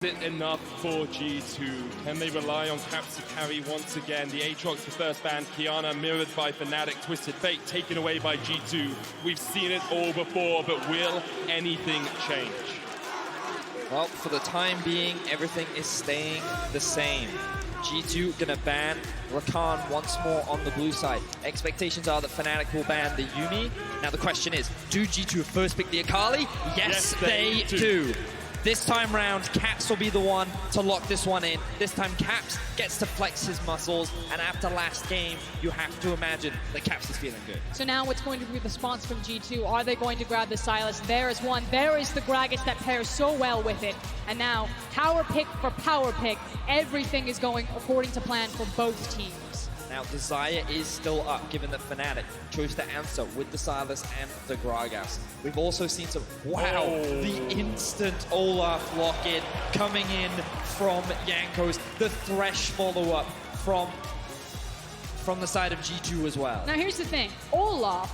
It enough for G2? Can they rely on Caps to carry once again? The Aatrox, the first ban, Kiana mirrored by Fnatic, Twisted Fate taken away by G2. We've seen it all before, but will anything change? Well, for the time being, everything is staying the same. G2 gonna ban Rakan once more on the blue side. Expectations are that Fnatic will ban the Yuumi. Now the question is, do G2 first pick the Akali? Yes, they do. This time round, Caps will be the one to lock this one in. This time, Caps gets to flex his muscles, and after last game, you have to imagine that Caps is feeling good. So now what's going to be the response from G2? Are they going to grab the Sylas? There is one. There is the Gragas that pairs so well with it. And now, power pick for power pick, everything is going according to plan for both teams. Now, the Xayah is still up, given that Fnatic chose to answer with the Sylas and the Gragas. We've also seen some, the instant Olaf lock-in coming in from Jankos, the Thresh follow-up from the side of G2 as well. Now, here's the thing. Olaf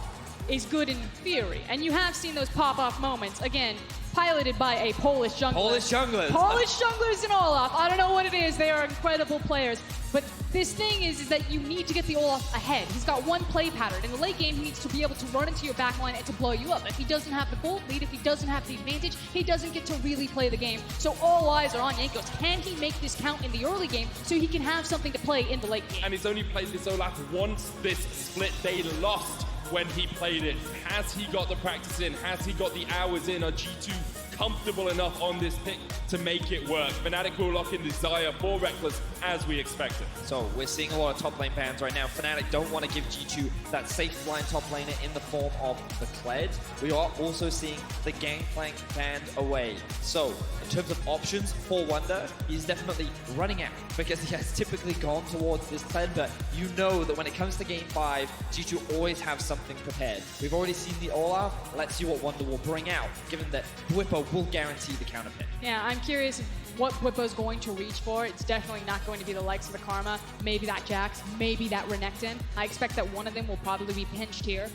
is good in theory, and you have seen those pop-off moments. Again, piloted by a Polish jungler. Polish junglers. Polish junglers in Olaf. I don't know what it is. They are incredible players. But this thing is that you need to get the Olaf ahead. He's got one play pattern. In the late game, he needs to be able to run into your backline and to blow you up. If he doesn't have the gold lead, if he doesn't have the advantage, he doesn't get to really play the game. So all eyes are on Jankos. Can he make this count in the early game so he can have something to play in the late game? And he's only played this Olaf once this split. They lost when he played it. Has he got the practice in? Has he got the hours in? Are G2 comfortable enough on this pick to make it work? Fnatic will lock in the Xayah for Reckless as we expected. So we're seeing a lot of top lane bans right now. Fnatic don't want to give G2 that safe blind top laner in the form of the Kled. We are also seeing the Gangplank banned away. So in terms of options for Wonder, he's definitely running out because he has typically gone towards this Kled, but you know that when it comes to game 5, G2 always have something prepared. We've already seen the Olaf. Let's see what Wonder will bring out, given that Whippo will guarantee the counter pick. Yeah, I'm curious what Whippo's going to reach for. It's definitely not going to be the likes of the Karma, maybe that Jax, maybe that Renekton. I expect that one of them will probably be pinched here.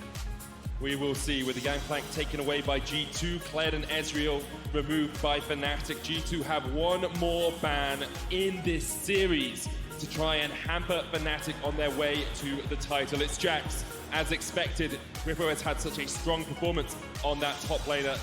We will see, with the Gangplank taken away by G2, Kled and Ezreal removed by Fnatic. G2 have one more ban in this series to try and hamper Fnatic on their way to the title. It's Jax. As expected, Whippo has had such a strong performance on that top laner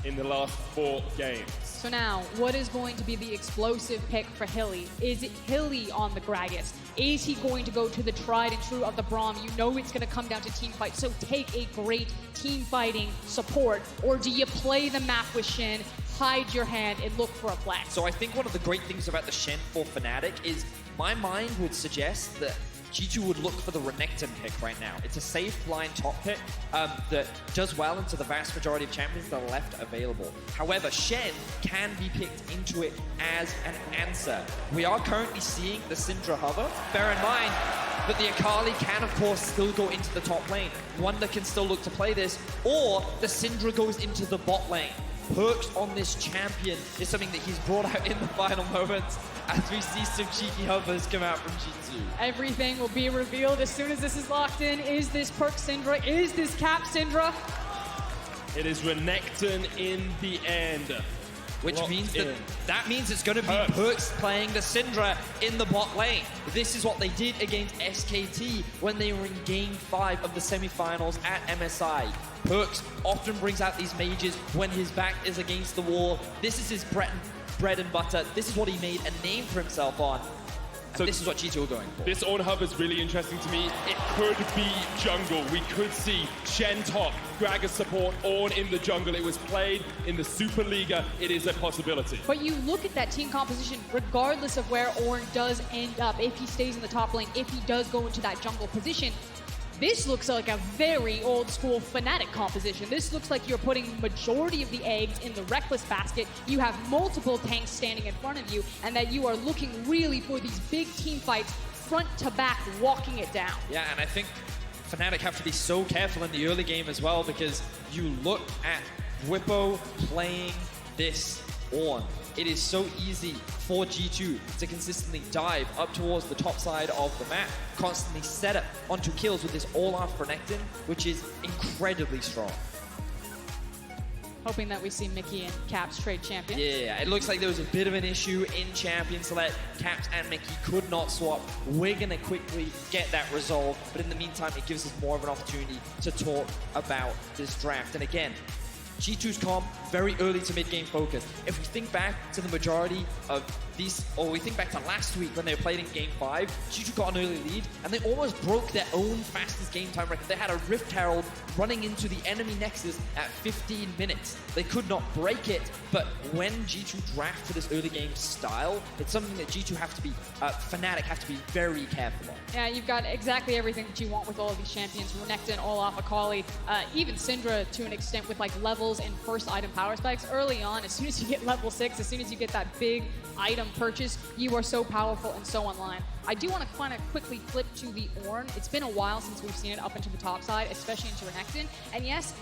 in the last 4 games. So now, what is going to be the explosive pick for Hilly? Is it Hilly on the Gragas? Is he going to go to the tried and true of the Braum? You know it's going to come down to team fight, so take a great team fighting support. Or do you play the map with Shen, hide your hand, and look for a flex? So I think one of the great things about the Shen for Fnatic is my mind would suggest that G2 would look for the Renekton pick right now. It's a safe blind top pick that does well into the vast majority of champions that are left available. However, Shen can be picked into it as an answer. We are currently seeing the Syndra hover. Bear in mind that the Akali can, of course, still go into the top lane. Wonder can still look to play this, or the Syndra goes into the bot lane. Perks on this champion is something that he's brought out in the final moments as we see some cheeky hovers come out from G2. Everything will be revealed as soon as this is locked in. Is this Perk Syndra? Is this Cap Syndra? It is Renekton in the end. Which Locked means in. that means it's going to be Perks playing the Syndra in the bot lane. This is what they did against SKT when they were in Game 5 of the semifinals at MSI. Perks often brings out these mages when his back is against the wall. This is his bread and butter. This is what he made a name for himself on. So this is what G2 are going for. This Ornn hub is really interesting to me. It could be jungle. We could see Shen top, Gragas support, Ornn in the jungle. It was played in the Superliga. It is a possibility. But you look at that team composition, regardless of where Ornn does end up, if he stays in the top lane, if he does go into that jungle position, this looks like a very old school Fnatic composition. This looks like you're putting majority of the eggs in the Reckless basket. You have multiple tanks standing in front of you, and that you are looking really for these big team fights, front to back, walking it down. Yeah, and I think Fnatic have to be so careful in the early game as well, because you look at Whippo playing this Ornn. It is so easy for G2 to consistently dive up towards the top side of the map, constantly set up onto kills with this Olaf Renekton, which is incredibly strong. Hoping that we see Mickey and Caps trade champions. Yeah, it looks like there was a bit of an issue in Champions Select. Caps and Mickey could not swap. We're going to quickly get that resolved, but in the meantime, it gives us more of an opportunity to talk about this draft. And again, G2's comp, very early to mid-game focused. If we think back to the majority of these, or we think back to last week when they played in Game 5, G2 got an early lead, and they almost broke their own fastest game time record. They had a Rift Herald running into the enemy Nexus at 15 minutes. They could not break it, but when G2 draft for this early game style, it's something that G2 have to be, Fnatic have to be very careful on. Yeah, you've got exactly everything that you want with all of these champions. Renekton, Olaf, Akali, even Syndra to an extent with like levels and first item power spikes. Early on, as soon as you get level 6, as soon as you get that big item purchase, you are so powerful and so online. I do want to kind of quickly flip to the Ornn. It's been a while since we've seen it up into the top side, especially into Renekton. And yes,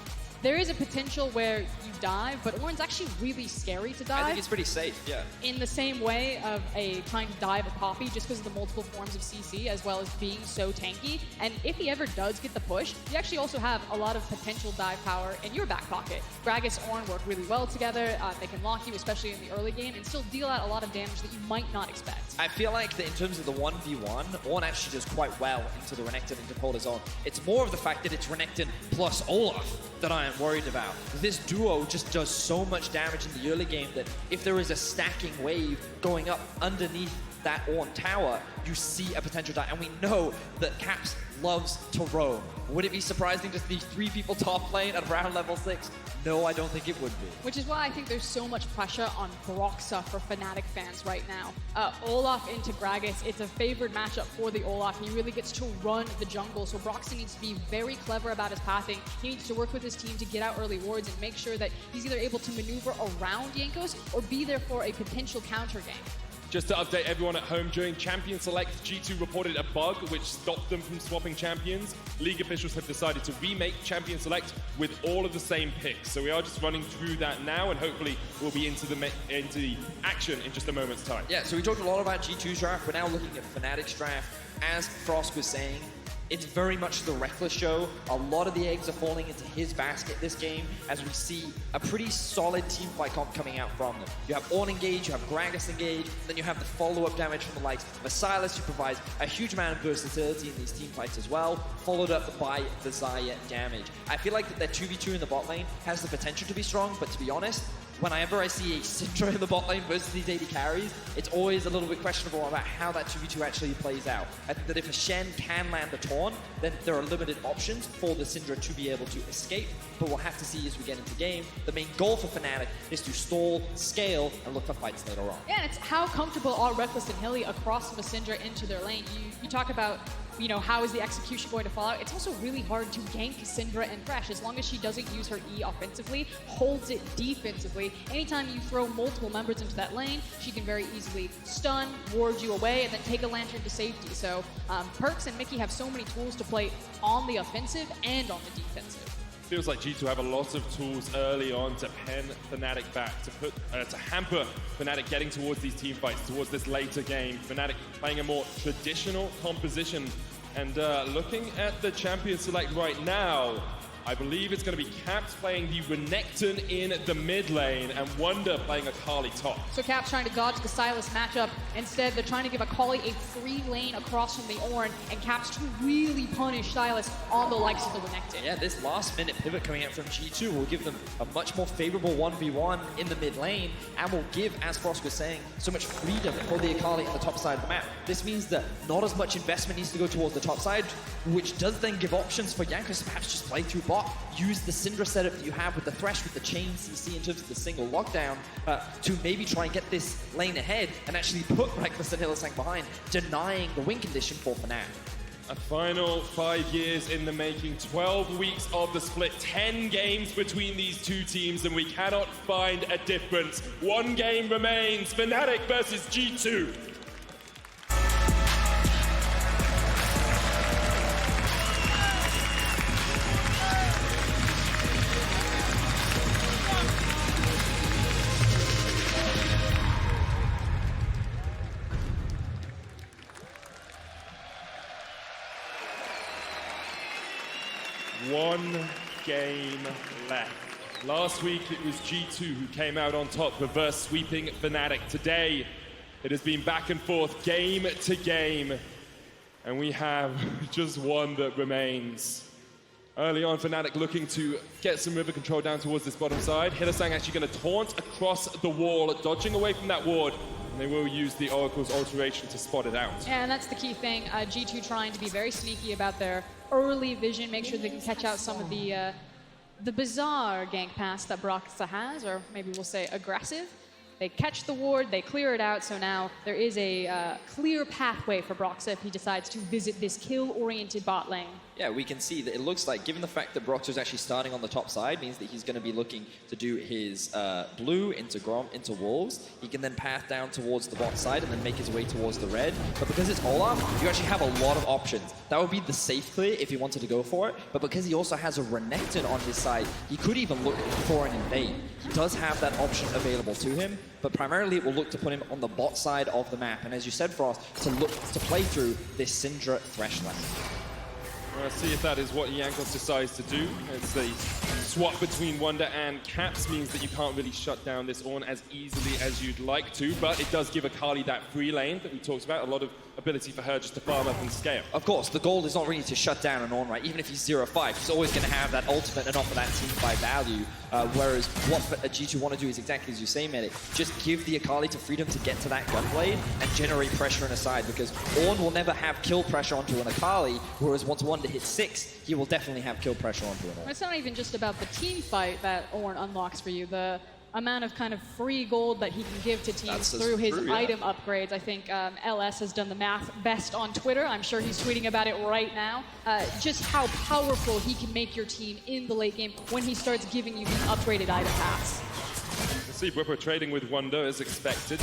there is a potential where you dive, but Ornn's actually really scary to dive. I think it's pretty safe, yeah. In the same way of trying to dive a Poppy, just because of the multiple forms of CC, as well as being so tanky. And if he ever does get the push, you actually also have a lot of potential dive power in your back pocket. Gragas, Ornn work really well together. They can lock you, especially in the early game, and still deal out a lot of damage that you might not expect. I feel like that in terms of the 1v1, Ornn actually does quite well into the Renekton and Dakota zone. It's more of the fact that it's Renekton plus Olaf that I am worried about. This duo just does so much damage in the early game that if there is a stacking wave going up underneath that Ornn tower, you see a potential die. And we know that Caps loves to roam. Would it be surprising to see 3 people top lane at around level 6? No, I don't think it would be. Which is why I think there's so much pressure on Broxa for Fnatic fans right now. Olaf into Gragas, it's a favored matchup for the Olaf. He really gets to run the jungle, so Broxa needs to be very clever about his pathing. He needs to work with his team to get out early wards and make sure that he's either able to maneuver around Jankos or be there for a potential counter game. Just to update everyone at home, during Champion Select, G2 reported a bug which stopped them from swapping champions. League officials have decided to remake Champion Select with all of the same picks. So we are just running through that now, and hopefully we'll be into the action in just a moment's time. Yeah, so we talked a lot about G2's draft. We're now looking at Fnatic's draft. As Frost was saying, it's very much the Reckless show. A lot of the eggs are falling into his basket this game as we see a pretty solid team fight comp coming out from them. You have Ornn engage, you have Gragas engage, then you have the follow-up damage from the likes of Silas, who provides a huge amount of versatility in these team fights as well, followed up by the Xayah damage. I feel like that their 2v2 in the bot lane has the potential to be strong, but to be honest, whenever I see a Syndra in the bot lane versus these AD carries, it's always a little bit questionable about how that 2v2 actually plays out. I think that if a Shen can land a taunt, then there are limited options for the Syndra to be able to escape, but we'll have to see as we get into game. The main goal for Fnatic is to stall, scale, and look for fights later on. Yeah, and it's how comfortable are Reckless and Hilly across from a Syndra into their lane. You talk about, you know, how is the execution going to fall out? It's also really hard to gank Syndra and Thresh as long as she doesn't use her E offensively, holds it defensively. Anytime you throw multiple members into that lane, she can very easily stun, ward you away, and then take a Lantern to safety. So Perks and Mickey have so many tools to play on the offensive and on the defensive. Feels like G2 have a lot of tools early on to pen Fnatic back, to hamper Fnatic getting towards these team fights, towards this later game. Fnatic playing a more traditional composition. And looking at the Champion Select right now, I believe it's going to be Caps playing the Renekton in the mid lane and Wonder playing Akali top. So Caps trying to dodge the Silas matchup. Instead, they're trying to give Akali a free lane across from the Ornn, and Caps to really punish Silas on the likes of the Renekton. Yeah, this last minute pivot coming out from G2 will give them a much more favorable 1v1 in the mid lane, and will give, as Frost was saying, so much freedom for the Akali on the top side of the map. This means that not as much investment needs to go towards the top side, which does then give options for Jankos to perhaps just play through bot, use the Syndra setup that you have with the Thresh, with the chain CC in terms of the single lockdown, to maybe try and get this lane ahead and actually put Reckless and Hylissang behind, denying the win condition for Fnatic. A final 5 years in the making, 12 weeks of the split, 10 games between these two teams, and we cannot find a difference. One game remains, Fnatic versus G2. One game left. Last week it was G2 who came out on top, reverse sweeping Fnatic. Today it has been back and forth, game to game, and we have just one that remains. Early on, Fnatic looking to get some river control down towards this bottom side. Hylissang actually going to taunt across the wall, dodging away from that ward. And they will use the Oracle's alteration to spot it out. Yeah, and that's the key thing. G2 trying to be very sneaky about their early vision, make sure they can catch out some of the bizarre gank pass that Broxa has, or maybe we'll say aggressive. They catch the ward, they clear it out, so now there is a clear pathway for Broxa if he decides to visit this kill-oriented bot lane. Yeah, we can see that it looks like, given the fact that Broxa is actually starting on the top side, means that he's going to be looking to do his blue into Grom, into Wolves. He can then path down towards the bot side and then make his way towards the red. But because it's Olaf, you actually have a lot of options. That would be the safe clear if he wanted to go for it. But because he also has a Renekton on his side, he could even look for an invade. He does have that option available to him, but primarily it will look to put him on the bot side of the map. And as you said, Frost, to play through this Syndra Thresh lane. We'll see if that is what Jankos decides to do. It's the swap between Wonder and Caps means that you can't really shut down this Ornn as easily as you'd like to, but it does give Akali that free lane that we talked about, a lot of ability for her just to farm up and scale. Of course, the goal is not really to shut down an Ornn, right? Even if he's 0-5, he's always going to have that ultimate and offer that team fight value. Whereas what a G2 want to do is exactly as you say, Medic. Just give the Akali to freedom to get to that gunblade and generate pressure on a side, because Ornn will never have kill pressure onto an Akali, whereas once Wonder hits 6, he will definitely have kill pressure onto an Ornn. It's not even just about the team fight that Ornn unlocks for you. The amount of kind of free gold that he can give to teams through his item upgrades. I think LS has done the math best on Twitter. I'm sure he's tweeting about it right now. Just how powerful he can make your team in the late game when he starts giving you the upgraded item paths. You see Whipper trading with Wonder as expected.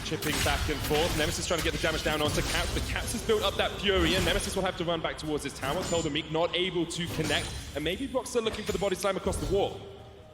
Chipping back and forth. Nemesis trying to get the damage down onto Caps, but Caps has built up that Fury, and Nemesis will have to run back towards his tower. Cold Meek not able to connect, and maybe Broxa looking for the body slam across the wall.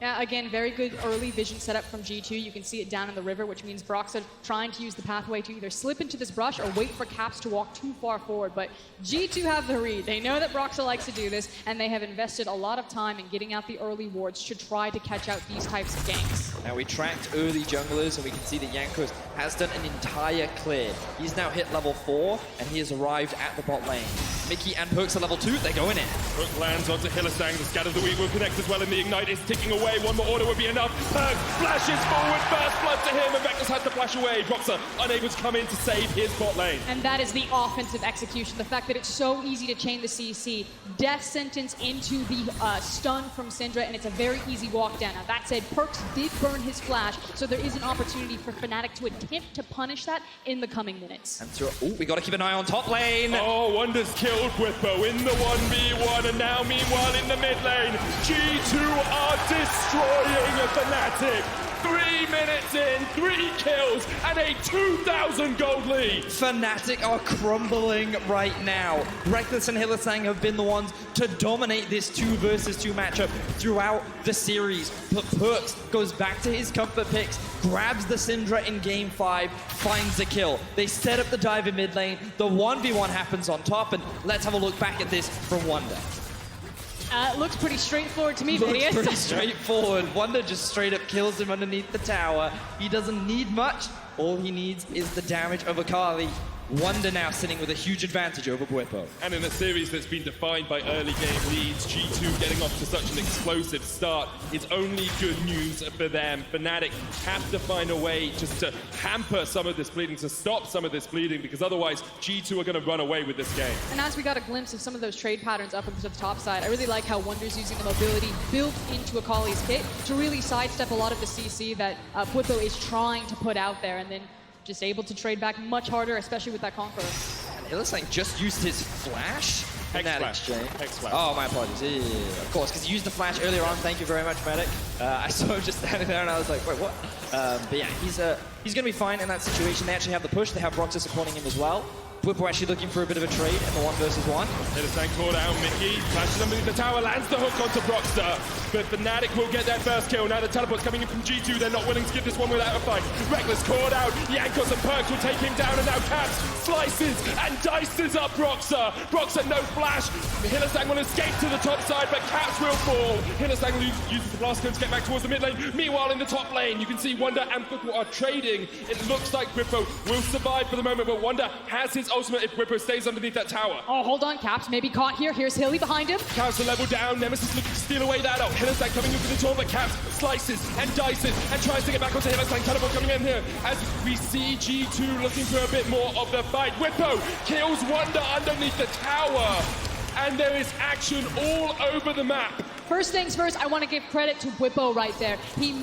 Yeah, again, very good early vision setup from G2. You can see it down in the river, which means Broxa trying to use the pathway to either slip into this brush or wait for Caps to walk too far forward. But G2 have the read. They know that Broxa likes to do this, and they have invested a lot of time in getting out the early wards to try to catch out these types of ganks. Now we tracked early junglers, and we can see that Jankos has done an entire clear. He's now hit level 4, and he has arrived at the bot lane. Mickey and Perks are level 2, they're going in. Perk lands onto Hylissang, the Scatter of the Week will connect as well, and the Ignite is ticking away. One more order would be enough. Perk flashes forward, first blood to him, and Vectus has to flash away. Broxa unable to come in to save his bot lane. And that is the offensive execution. The fact that it's so easy to chain the CC. Death sentence into the stun from Syndra, and it's a very easy walk down. Now that said, Perks did burn his flash, so there is an opportunity for Fnatic to attempt to punish that in the coming minutes. And we got to keep an eye on top lane. Oh, Wonder's killed Whippo in the 1v1, and now meanwhile in the mid lane, G2 are destroying Fnatic. 3 minutes in, 3 kills, and a 2,000 gold lead. Fnatic are crumbling right now. Reckless and Hylissang have been the ones to dominate this 2 versus 2 matchup throughout the series. But Perks goes back to his comfort picks, grabs the Syndra in game 5, finds a kill. They set up the dive in mid lane. The 1v1 happens on top, and let's have a look back at this from Wonder. Looks pretty straightforward to me, Looks Phineas. pretty straightforward. Wonder just straight up kills him underneath the tower. He doesn't need much. All he needs is the damage of Akali. Wonder now sitting with a huge advantage over Bwipo. And in a series that's been defined by early game leads, G2 getting off to such an explosive start is only good news for them. Fnatic have to find a way just to hamper some of this bleeding, to stop some of this bleeding, because otherwise G2 are going to run away with this game. And as we got a glimpse of some of those trade patterns up into the top side, I really like how Wonder's using the mobility built into Akali's kit to really sidestep a lot of the CC that Bwipo is trying to put out there, and then just able to trade back much harder, especially with that Conqueror. And Hylissang just used his flash in that exchange. Hex flash. Oh, my apologies. Yeah, of course, because he used the flash earlier on. Thank you very much, Medic. I saw him just standing there, and I was like, wait, what? But yeah, he's He's going to be fine in that situation. They actually have the push. They have Roxas supporting him as well. Whippo actually looking for a bit of a trade in the 1 versus 1. Hillersang caught out. Mickey flashes underneath the tower, lands the hook onto Broxter. But Fnatic will get their first kill. Now the teleport's coming in from G2. They're not willing to give this one without a fight. Reckless caught out. Jankos and Perks will take him down, and now Caps slices and dices up Broxter. Broxter, no flash. Hillersang will escape to the top side, but Caps will fall. Hillersang uses the blast gun to get back towards the mid lane. Meanwhile, in the top lane, you can see Wonder and Whippo are trading. It looks like Whippo will survive for the moment, but Wonder has his ultimate if Whippo stays underneath that tower. Oh, hold on, Caps. Maybe caught here. Here's Hilly behind him. Caps the level down. Nemesis looking to steal away that up. Hillersang coming into the tour, but Caps slices and dices and tries to get back onto Hillersang. Teleport coming in here as we see G2 looking for a bit more of the fight. Whippo kills Wonder underneath the tower. And there is action all over the map. First things first, I want to give credit to Whippo right there. He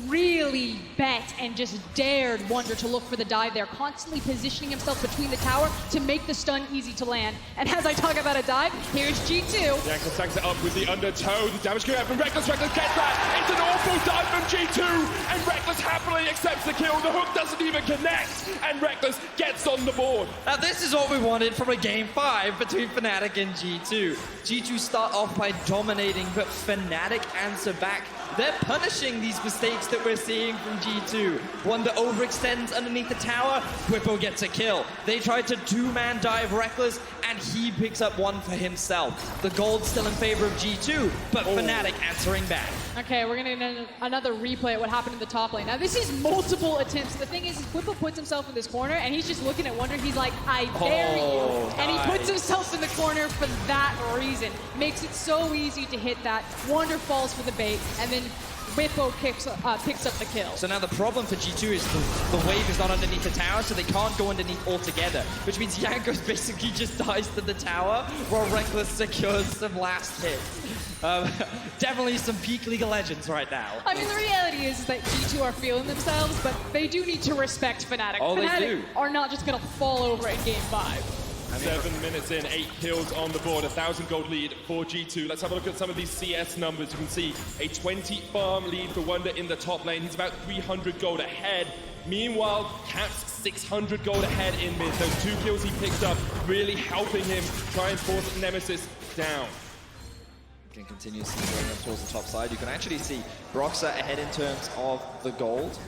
really bet and just dared Wonder to look for the dive there, constantly positioning himself between the tower to make the stun easy to land. And as I talk about a dive, here's G2. Jankos tanks it up with the undertow. The damage coming out from Reckless. Reckless gets that. It's an awful dive from G2. And Reckless happily accepts the kill. The hook doesn't even connect. And Reckless gets on the board. Now this is what we wanted from a game 5 between Fnatic and G2. G2 start off by dominating, but Fnatic answer back. They're punishing these mistakes that we're seeing from G2. Wonder overextends underneath the tower, Whippo gets a kill. They try to 2-man dive Reckless, and he picks up one for himself. The gold's still in favor of G2, but Fnatic answering back. Okay, we're going to get another replay of what happened in the top lane. Now, this is multiple attempts. The thing is, Whippo puts himself in this corner, and he's just looking at Wonder. He's like, I dare you. And he puts himself in the corner for that reason. Makes it so easy to hit that. Wonder falls for the bait, and then Whippo picks up the kill. So now the problem for G2 is the wave is not underneath the tower, so they can't go underneath altogether, which means Jankos basically just dies to the tower while Reckless secures some last hits. Definitely some peak League of Legends right now. I mean, the reality is that G2 are feeling themselves, but they do need to respect Fnatic. Oh, Fnatic they do. are not just going to fall over in Game 5. 7 minutes in, 8 kills on the board, 1,000 gold lead for G2. Let's have a look at some of these CS numbers. You can see a 20 farm lead for Wonder in the top lane. He's about 300 gold ahead. Meanwhile, Caps 600 gold ahead in mid. Those 2 kills he picked up really helping him try and force Nemesis down. Can continue going up towards the top side. You can actually see Broxer ahead in terms of the gold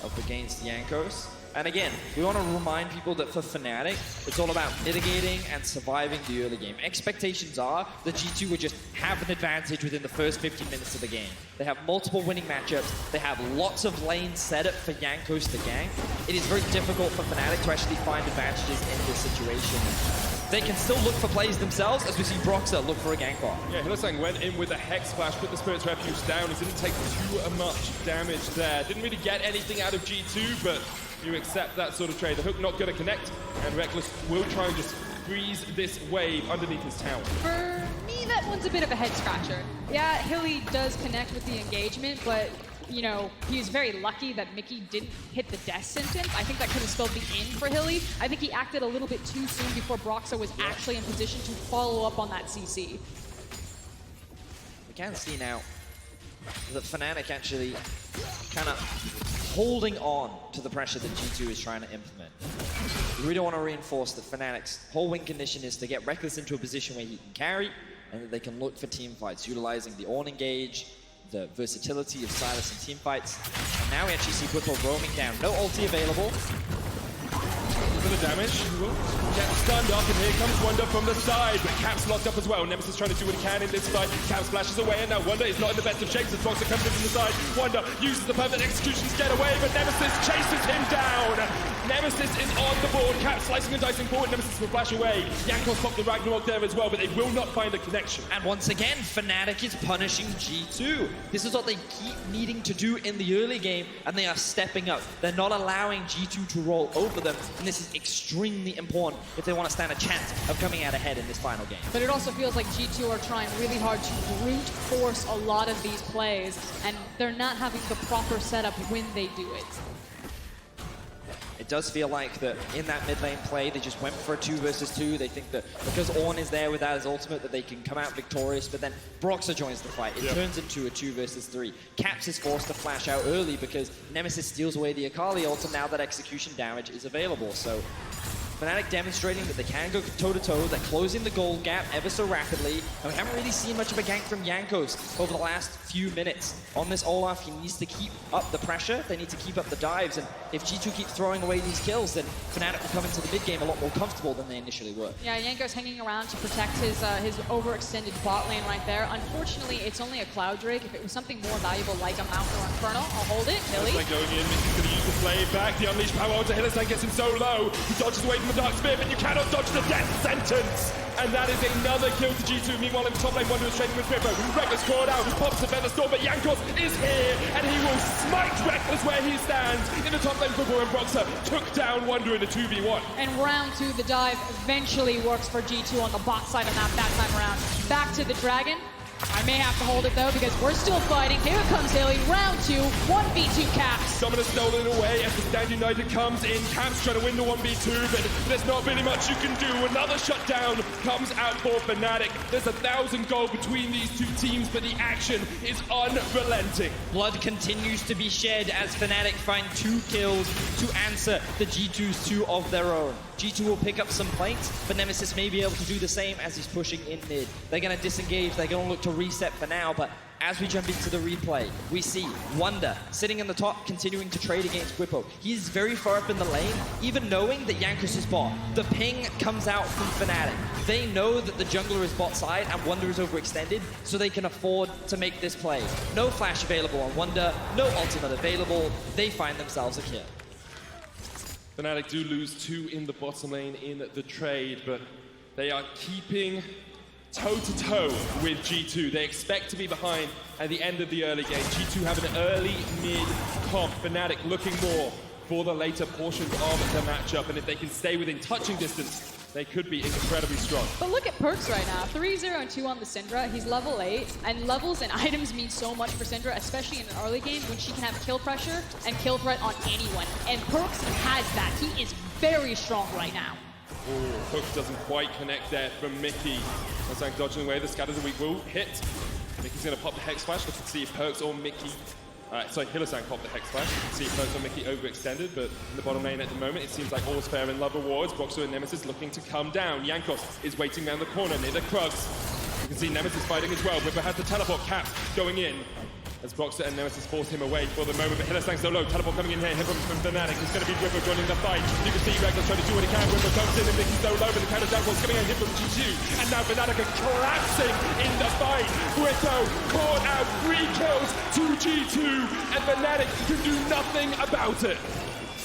up against Jankos. And again, we want to remind people that for Fnatic, it's all about mitigating and surviving the early game. Expectations are that G2 would just have an advantage within the first 15 minutes of the game. They have multiple winning matchups. They have lots of lanes set up for Jankos to gank. It is very difficult for Fnatic to actually find advantages in this situation. They can still look for plays themselves, as we see Broxer look for a gank bar. Yeah, Hillersang went in with a Hex Splash, put the Spirit's Refuge down. He didn't take too much damage there. Didn't really get anything out of G2, but you accept that sort of trade. The hook not going to connect, and Reckless will try and just freeze this wave underneath his tower. For me, that one's a bit of a head scratcher. Yeah, Hilly does connect with the engagement, but you know, he was very lucky that Mickey didn't hit the death sentence. I think that could have spelled the end for Hilly. I think he acted a little bit too soon before Broxer was actually in position to follow up on that CC. We can see now that Fnatic actually kind of holding on to the pressure that G2 is trying to implement. We really want to reinforce that Fnatic's whole win condition is to get Reckless into a position where he can carry and that they can look for team fights, utilizing the on engage, the versatility of Silas in team fights. And now we actually see Whippo roaming down. No ulti available. For the damage, he will get stunned up, and here comes Wonder from the side, but Caps locked up as well. Nemesis trying to do what he can in this fight. Caps flashes away, and now Wonder is not in the best of shapes as Broxer comes in from the side. Wonder uses the perfect execution to get away, but Nemesis chases him down. Nemesis is on the board. Caps slicing and dicing forward. Nemesis will flash away. Jankos popped the Ragnarok there as well, but they will not find a connection. And once again, Fnatic is punishing G2. This is what they keep needing to do in the early game, and they are stepping up. They're not allowing G2 to roll over them, and this is extremely important if they want to stand a chance of coming out ahead in this final game. But it also feels like G2 are trying really hard to brute force a lot of these plays, and they're not having the proper setup when they do it. It does feel like that in that mid lane play, they just went for a 2 versus 2. They think that because Ornn is there without his ultimate, that they can come out victorious, but then Broxah joins the fight. It turns into a 2 versus 3. Caps is forced to flash out early because Nemesis steals away the Akali ult, and now that execution damage is available. So Fnatic demonstrating that they can go toe-to-toe. They're closing the gold gap ever so rapidly. And we haven't really seen much of a gank from Jankos over the last few minutes. On this Olaf, he needs to keep up the pressure. They need to keep up the dives. And if G2 keeps throwing away these kills, then Fnatic will come into the mid game a lot more comfortable than they initially were. Yeah, Jankos hanging around to protect his overextended bot lane right there. Unfortunately, it's only a Cloud Drake. If it was something more valuable like a Mount or Infernal, I'll hold it. Hilly. Going in, he's going to use the play back. The unleashed power onto Hylissang gets him so low. He dodges away from the Dark Spear, but you cannot dodge the death sentence. And that is another kill to G2. Meanwhile, in the top lane, Wonder is trading with Grippo. Reckless caught out, pops the Feather Storm, but Jankos is here, and he will smite Reckless where he stands. In the top lane, Grippo and Broxah took down Wonder in a 2v1. And round 2, the dive eventually works for G2 on the bot side of that time around. Back to the Dragon. I may have to hold it though because we're still fighting. Here comes Hilly, round 2, 1v2 Caps. Someone has stolen it away as the Stand United comes in. Caps trying to win the 1v2, but there's not really much you can do. Another shutdown comes out for Fnatic. There's 1,000 gold between these two teams, but the action is unrelenting. Blood continues to be shed as Fnatic find 2 kills to answer the G2's 2 of their own. G2 will pick up some plates, but Nemesis may be able to do the same as he's pushing in mid. They're going to disengage, they're going to look to reset for now, but as we jump into the replay, we see Wonder sitting in the top, continuing to trade against Grippo. He's very far up in the lane, even knowing that Jankos is bot. The ping comes out from Fnatic. They know that the jungler is bot side and Wonder is overextended, so they can afford to make this play. No flash available on Wonder, no ultimate available. They find themselves a kill. Fnatic do lose 2 in the bottom lane in the trade, but they are keeping toe-to-toe with G2. They expect to be behind at the end of the early game. G2 have an early mid comp. Fnatic looking more for the later portions of the matchup, and if they can stay within touching distance, they could be incredibly strong. But look at Perks right now. 3-0-2 on the Syndra. He's level 8, and levels and items mean so much for Syndra, especially in an early game when she can have kill pressure and kill threat on anyone. And Perks has that. He is very strong right now. Oh, Hook doesn't quite connect there from Mickey. Hylissang dodging away. The Scatters a weak will hit. Mickey's going to pop the Hex Flash. Let's see if Perks or Mickey... sorry, Hylissang popped the Hex Flash. See if Perks or Mickey overextended, but in the bottom lane at the moment, it seems like all's fair in love awards. Broxah and Nemesis looking to come down. Jankos is waiting around the corner near the Krugs. You can see Nemesis fighting as well. Ripper has the teleport. Cap going in as Broxah and Nemesis force him away for the moment, but Hylissang's so low. Teleport coming in here, hit from Fnatic. It's going to be Ripper joining the fight. You can see Reckless trying to do what he can. Ripper comes in and Mickey's so low, but the counter downfall's coming in, hit from G2. And now Fnatic are collapsing in the fight. Ripper caught out 3 kills to G2, and Fnatic can do nothing about it.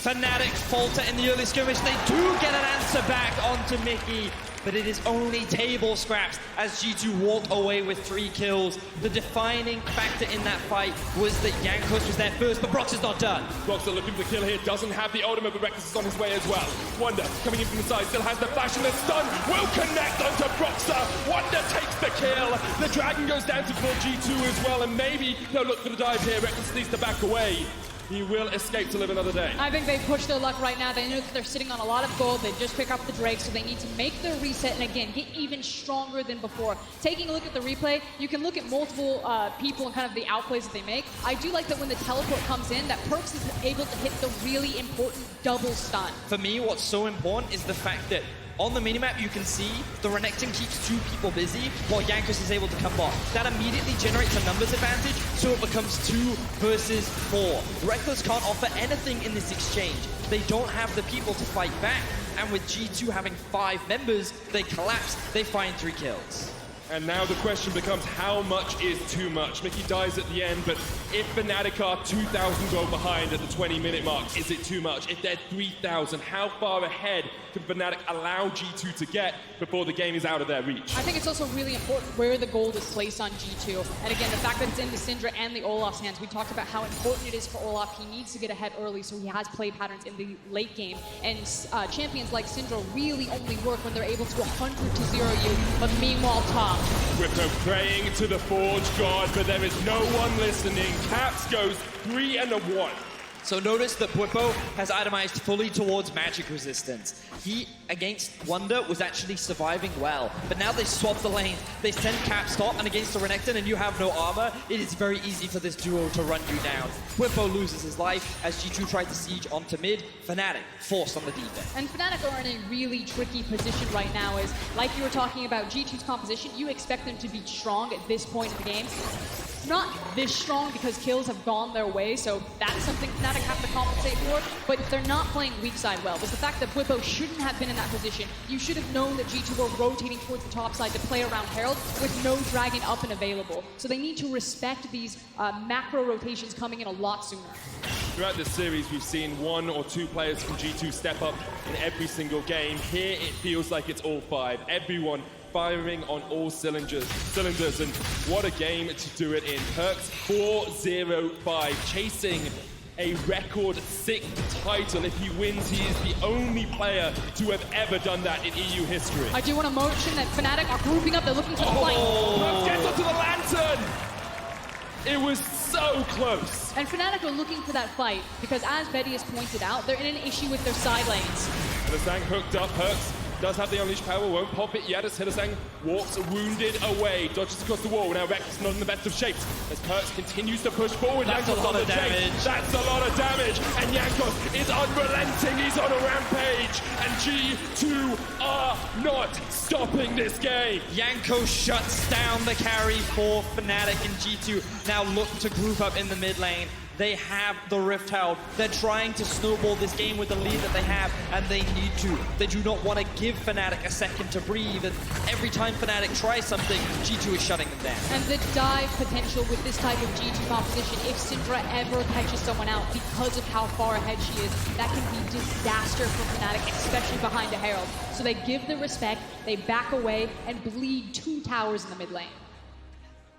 Fnatic falter in the early skirmish. They do get an answer back onto Mickey, but it is only table scraps as G2 walk away with 3 kills. The defining factor in that fight was that Jankos was there first, but Broxah's not done. Broxah looking for the kill here, doesn't have the ultimate, but Reckless is on his way as well. Wonder coming in from the side, still has the flash, and the stun will connect onto Broxah. Wonder takes the kill. The Dragon goes down to full G2 as well, and maybe they'll look for the dive here. Reckless needs to back away. He will escape to live another day. I think they've pushed their luck right now. They know that they're sitting on a lot of gold. They just pick up the Drake, so they need to make their reset and again, get even stronger than before. Taking a look at the replay, you can look at multiple people and kind of the outplays that they make. I do like that when the teleport comes in, that Perks is able to hit the really important double stun. For me, what's so important is the fact that on the minimap, you can see the Renekton keeps 2 people busy while Jankos is able to come bot. That immediately generates a numbers advantage, so it becomes 2 versus 4. Reckless can't offer anything in this exchange. They don't have the people to fight back, and with G2 having 5 members, they collapse, they find 3 kills. And now the question becomes, how much is too much? Mickey dies at the end, but if Fnatic are 2,000 gold behind at the 20-minute mark, is it too much? If they're 3,000, how far ahead can Fnatic allow G2 to get before the game is out of their reach? I think it's also really important where the gold is placed on G2. And again, the fact that it's in the Syndra and the Olaf's hands, we talked about how important it is for Olaf. He needs to get ahead early, so he has play patterns in the late game. And champions like Syndra really only work when they're able to 100 to 0 you, but meanwhile top. Grippo praying to the Forge God, but there is no one listening. Caps goes 3-1. So notice that Bwipo has itemized fully towards magic resistance. He, against Wonder, was actually surviving well. But now they swap the lane. They send Cap stop, and against the Renekton, and you have no armor, it is very easy for this duo to run you down. Bwipo loses his life as G2 tried to siege onto mid. Fnatic forced on the defense. And Fnatic are in a really tricky position right now, is like you were talking about G2's composition, you expect them to be strong at this point in the game. Not this strong because kills have gone their way, so that's something Fnatic have to compensate for, but they're not playing weak side well. It's the fact that Bwipo shouldn't have been in that position. You should have known that G2 were rotating towards the top side to play around Herald with no Dragon up and available. So they need to respect these macro rotations coming in a lot sooner. Throughout this series, we've seen 1 or 2 players from G2 step up in every single game. Here, it feels like it's all 5. Everyone firing on all cylinders, and what a game to do it in. Perkz 4-0-5, chasing a record 6th title. If he wins, he is the only player to have ever done that in EU history. I do want to mention that Fnatic are grouping up, they're looking for the fight. Perkz gets onto the lantern! It was so close. And Fnatic are looking for that fight because, as Betty has pointed out, they're in an issue with their side lanes. Hylissang hooked up. Perkz does have the unleashed power, won't pop it yet as Hylissang walks wounded away, dodges across the wall. Now Rex not in the best of shapes as Perkz continues to push forward. That's a lot of damage. That's a lot of damage, and Jankos is unrelenting. He's on a rampage, and G2 are not stopping this game. Yanko shuts down the carry for Fnatic, and G2 now look to group up in the mid lane. They have the Rift Herald. They're trying to snowball this game with the lead that they have, and they need to. They do not want to give Fnatic a second to breathe, and every time Fnatic tries something, G2 is shutting them down. And the dive potential with this type of G2 composition, if Syndra ever catches someone out because of how far ahead she is, that can be disaster for Fnatic, especially behind a Herald. So they give the respect, they back away, and bleed 2 towers in the mid lane.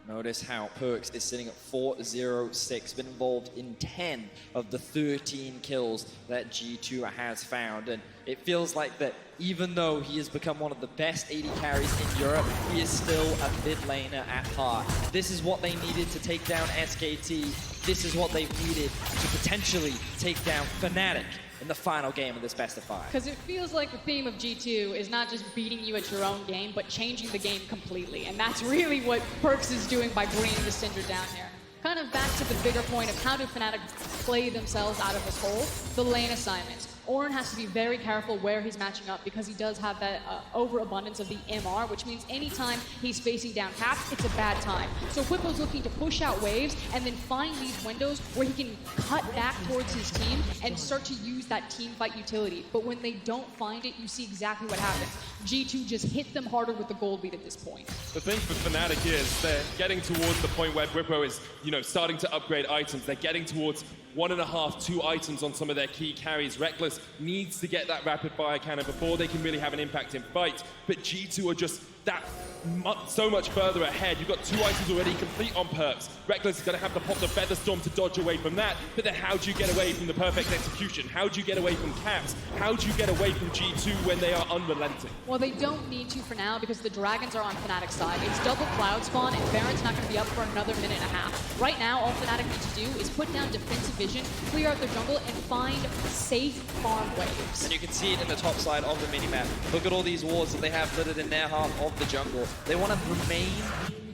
Notice how Perkz is sitting at 4-0-6, been involved in 10 of the 13 kills that G2 has found. And it feels like that even though he has become one of the best AD carries in Europe, he is still a mid laner at heart. This is what they needed to take down SKT. This is what they've needed to potentially take down Fnatic in the final game of this best of 5. Because it feels like the theme of G2 is not just beating you at your own game, but changing the game completely. And that's really what Perkz is doing by bringing the Syndra down here. Kind of back to the bigger point of how do Fnatic play themselves out of this hole, the lane assignments. Ornn has to be very careful where he's matching up because he does have that overabundance of the MR, which means anytime he's facing down Caps, it's a bad time. So Bwipo's looking to push out waves and then find these windows where he can cut back towards his team and start to use that team fight utility. But when they don't find it, you see exactly what happens. G2 just hit them harder with the gold lead at this point. The thing for Fnatic is they're getting towards the point where Bwipo is, starting to upgrade items. They're getting towards 1.5, 2 items on some of their key carries. Rekkles needs to get that rapid fire cannon before they can really have an impact in fight. But G2 are just so much further ahead. You've got 2 items already complete on Perkz. Rekkles is going to have to pop the Feather Storm to dodge away from that. But then how do you get away from the perfect execution? How do you get away from Caps? How do you get away from G2 when they are unrelenting? Well, they don't need to for now because the Dragons are on Fnatic's side. It's double Cloud Spawn and Baron's not going to be up for another minute and a half. Right now, all Fnatic needs to do is put down defensive vision, clear out the jungle, and find safe farm waves. And you can see it in the top side of the minimap. Look at all these wards that they have littered in their half of the jungle. They want to remain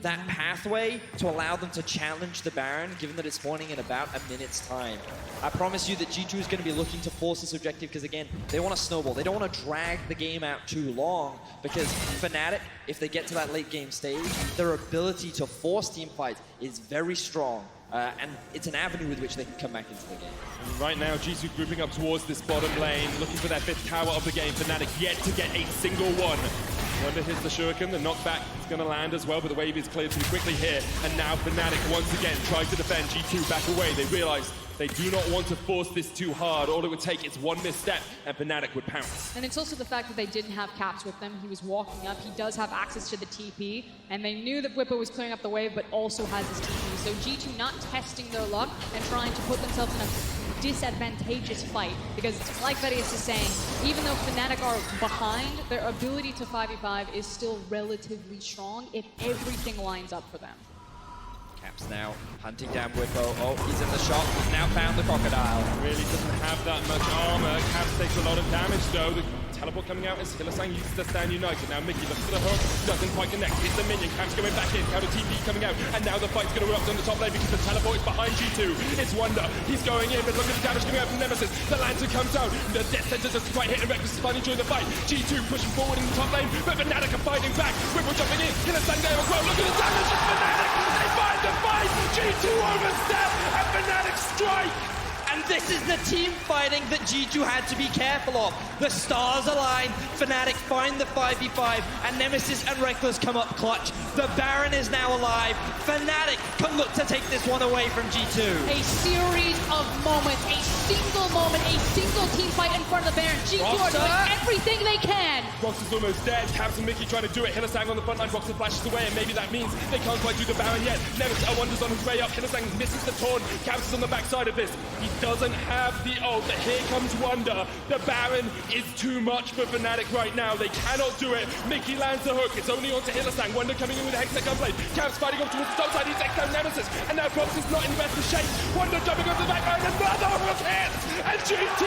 that pathway to allow them to challenge the Baron, given that it's spawning in about a minute's time. I promise you that G2 is going to be looking to force this objective because, again, they want to snowball. They don't want to drag the game out too long because Fnatic, if they get to that late game stage, their ability to force team fights is very strong. And it's an avenue with which they can come back into the game. And right now, G2 grouping up towards this bottom lane, looking for their 5th tower of the game. Fnatic yet to get a single one. Wonder hits the shuriken, the knockback is going to land as well, but the wave is cleared too quickly here. And now Fnatic once again tries to defend. G2 back away. They realize they do not want to force this too hard. All it would take is one misstep and Fnatic would pounce. And it's also the fact that they didn't have Caps with them. He was walking up. He does have access to the TP. And they knew that Bwipo was clearing up the wave, but also has his TP. So G2 not testing their luck and trying to put themselves in a disadvantageous fight. Because like Vedius is saying, even though Fnatic are behind, their ability to 5v5 is still relatively strong if everything lines up for them. Caps now hunting down Whippo. Oh, he's in the shot. He's now found the crocodile. Really doesn't have that much armor. Caps takes a lot of damage though. The teleport coming out as Hylissang uses to stand united. Now Mickey looks for the hook, doesn't quite connect. Hits the minion. Caps going back in. Counter TP coming out. And now the fight's going to erupt on the top lane because the teleport is behind G2. It's Wonder. He's going in, but look at the damage coming out from Nemesis. The lantern comes out. The death sentence is quite hitting Reckless is finally joining the fight. G2 pushing forward in the top lane, but Fnatic are fighting back. Whippo jumping in. Hylissang there as well. Look at the damage from Fnatic. They find the fight. G2 overstep and Fnatic strike. And this is the team fighting that G2 had to be careful of. The stars align, Fnatic find the 5v5, and Nemesis and Reckless come up clutch. The Baron is now alive. Fnatic can look to take this one away from G2. A series of moments, a single team fight in front of the Baron. G2 are doing everything they can. Box is almost dead. Caps and Mickey trying to do it. Hylissang on the front line. Box flashes away, and maybe that means they can't quite do the Baron yet. Nemesis Wonder's on his way up. Hylissang misses the taunt. Caps is on the backside of this. He doesn't have the ult, but here comes Wonder. The Baron is too much for Fnatic right now. They cannot do it. Mickey lands the hook. It's only onto Hylissang. Wonder coming in with a Hextech gunblade. Caps fighting off towards the top side. He's takes down Nemesis. And now Box is not in the best of shape. Wonder jumping over the back line. Another hook hit. And G2